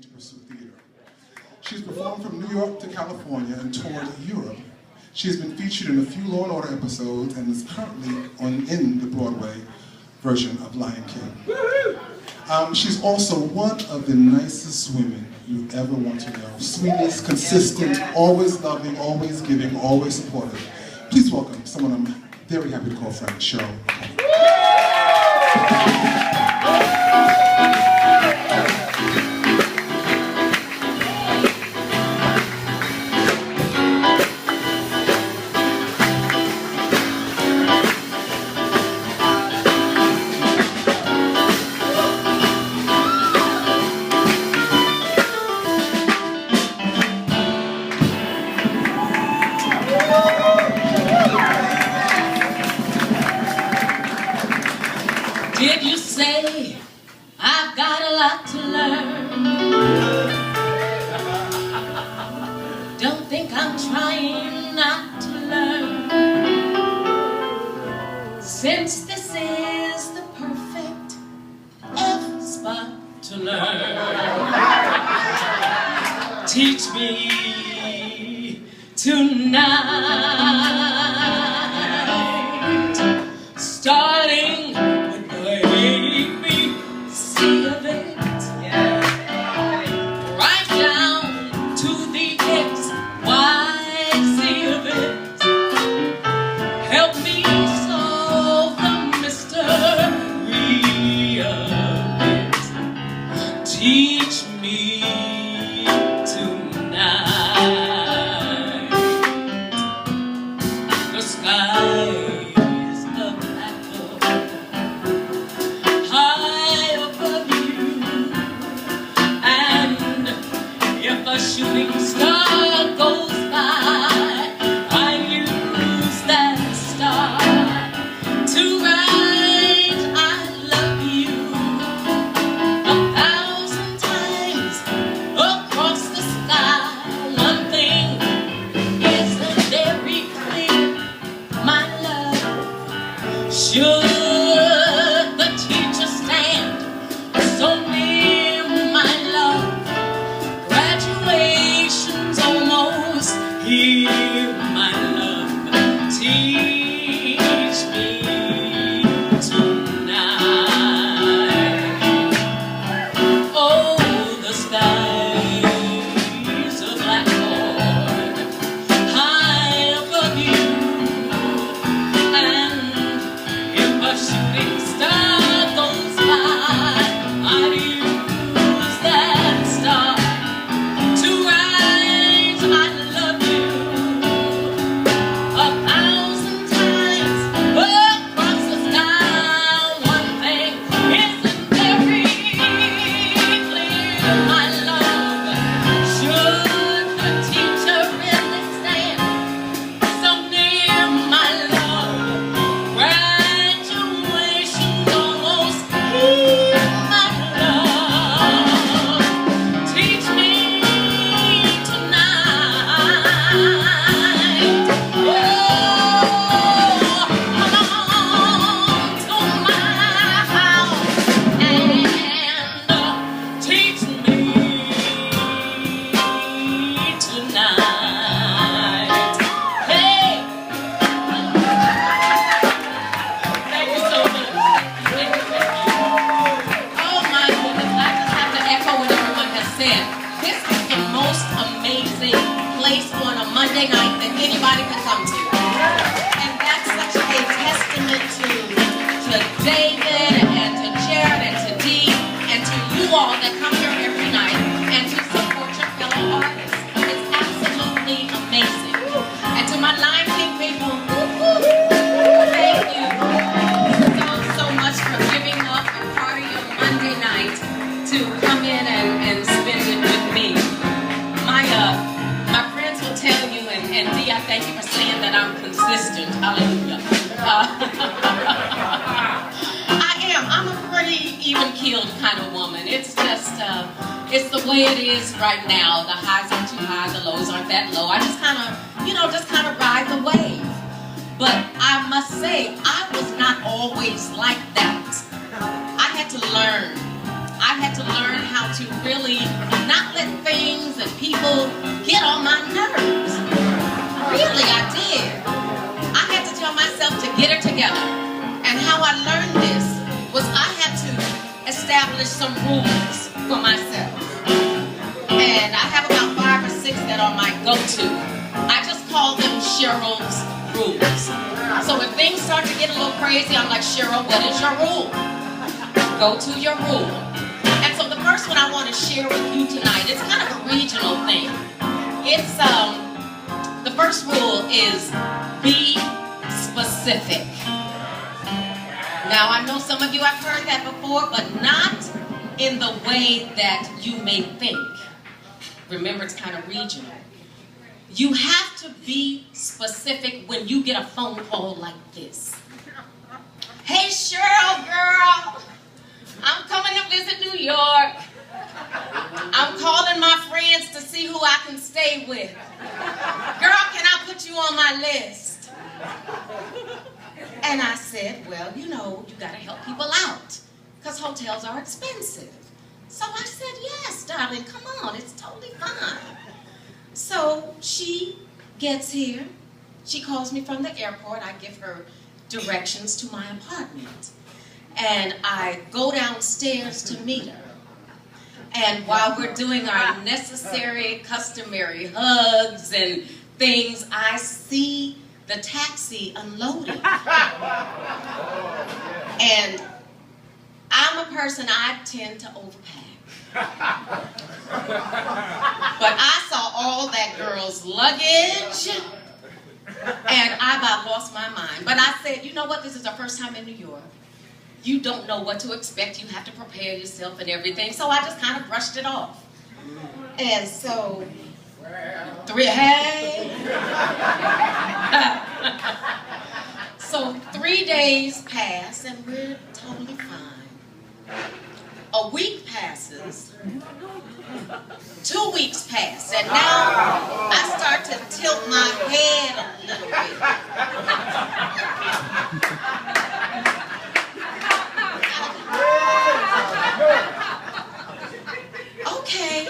to pursue theater. She's performed from New York to California and toured Europe. She has been featured in a few Law & Order episodes and is currently in the Broadway version of Lion King. She's also one of the nicest women you ever want to know. Sweetest, consistent, always loving, always giving, always supportive. Please welcome someone I'm very happy to call friend, Sheryl McCallum. Did you say I've got a lot to learn? Don't think I'm trying not to learn. Since this is the perfect F spot to learn, teach me tonight. Starting right down to the XYZ of it. Help me solve the mystery of it. Teach me tonight. The sky's a blackboard high above you. If a shooting star goes by, I use that star to write I love you 1,000 times across the sky. One thing isn't very clear, my love. Should the teacher stand so near, my love? Graduation's almost here, my love. Teach me tonight. Oh, the sky's a blackboard high above you, and if a shooting star goes by, I'd use that star to write I love you 1,000 times across the sky. One thing isn't very clear, my love. Should the teacher really stand so near, my love? Graduation's almost here, my love. Teach me tonight. Oh, come on to my house and teach me tonight. Hey, thank you so much. Thank you. Oh my goodness, I just have to echo what everyone has said. This is the most amazing place on a Monday night that anybody can come to. And that's such a testament to David and to Jared and to Dee and to you all that come here every night and to support your fellow artists. It's absolutely amazing. And to my Lion King people, thank you so much for giving up a part of your Monday night to come in and spend it with me. My friends will tell you, and Dee, I thank you for saying that I'm consistent. Hallelujah. I'm a pretty even-keeled kind of woman. It's just, it's the way it is right now. The highs aren't too high, the lows aren't that low. I just kind of, just kind of ride the wave. But I must say, I was not always like that. I had to learn. I had to learn how to really not people get on my nerves. Really, I did. I had to tell myself to get it together. And how I learned this was I had to establish some rules for myself. And I have about 5 or 6 that are my go-to. I just call them Sheryl's rules. So if things start to get a little crazy, I'm like, Sheryl, what is your rule? Go to your rule. And so the first one I want to share with you tonight, it's kind of a regional thing. It's, the first rule is be specific. Now, I know some of you have heard that before, but not in the way that you may think. Remember, it's kind of regional. You have to be specific when you get a phone call like this. Hey, Sheryl, girl, I'm coming to visit New York. I'm calling my friends to see who I can stay with. Girl, can I put you on my list? And I said, well, you know, you got to help people out because hotels are expensive. So I said, yes, darling, come on, it's totally fine. So she gets here. She calls me from the airport. I give her directions to my apartment. And I go downstairs to meet her. And while we're doing our necessary, customary hugs and things, I see the taxi unloading. And I'm a person, I tend to overpack. But I saw all that girl's luggage, and I about lost my mind. But I said, you know what, this is the first time in New York. You don't know what to expect. You have to prepare yourself and everything. So I just kind of brushed it off. And so, so 3 days pass, and we're totally fine. A week passes. 2 weeks pass, and now I start to tilt my head a little bit. Okay.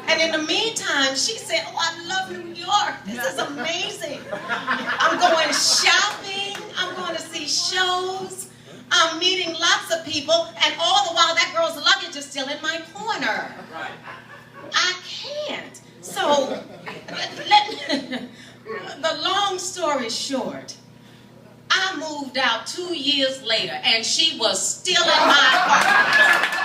And in the meantime, she said, oh, I love New York. This is amazing. I'm going shopping. I'm going to see shows. I'm meeting lots of people. And all the while, that girl's luggage is still in my corner. I can't. So, the long story short, I moved out 2 years later, and she was still in my apartment.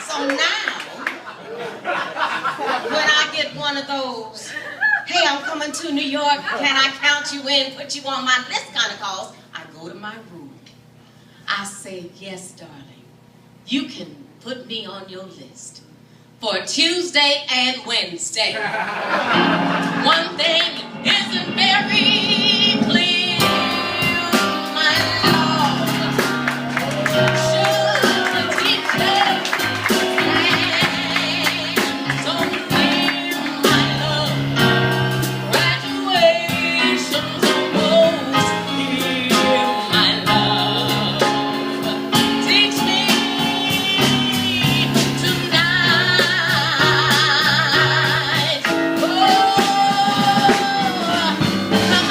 So now, when I get one of those, hey, I'm coming to New York, can I count you in, put you on my list kind of calls, I go to my room. I say, yes, darling, you can put me on your list for Tuesday and Wednesday. One thing isn't very clear, my love. Should the teacher don't feel my love? Graduation's almost here, my love. Teach me tonight. Oh, come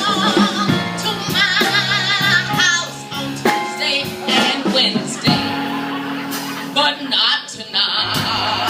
on to my house on Tuesday and Wednesday, but not tonight.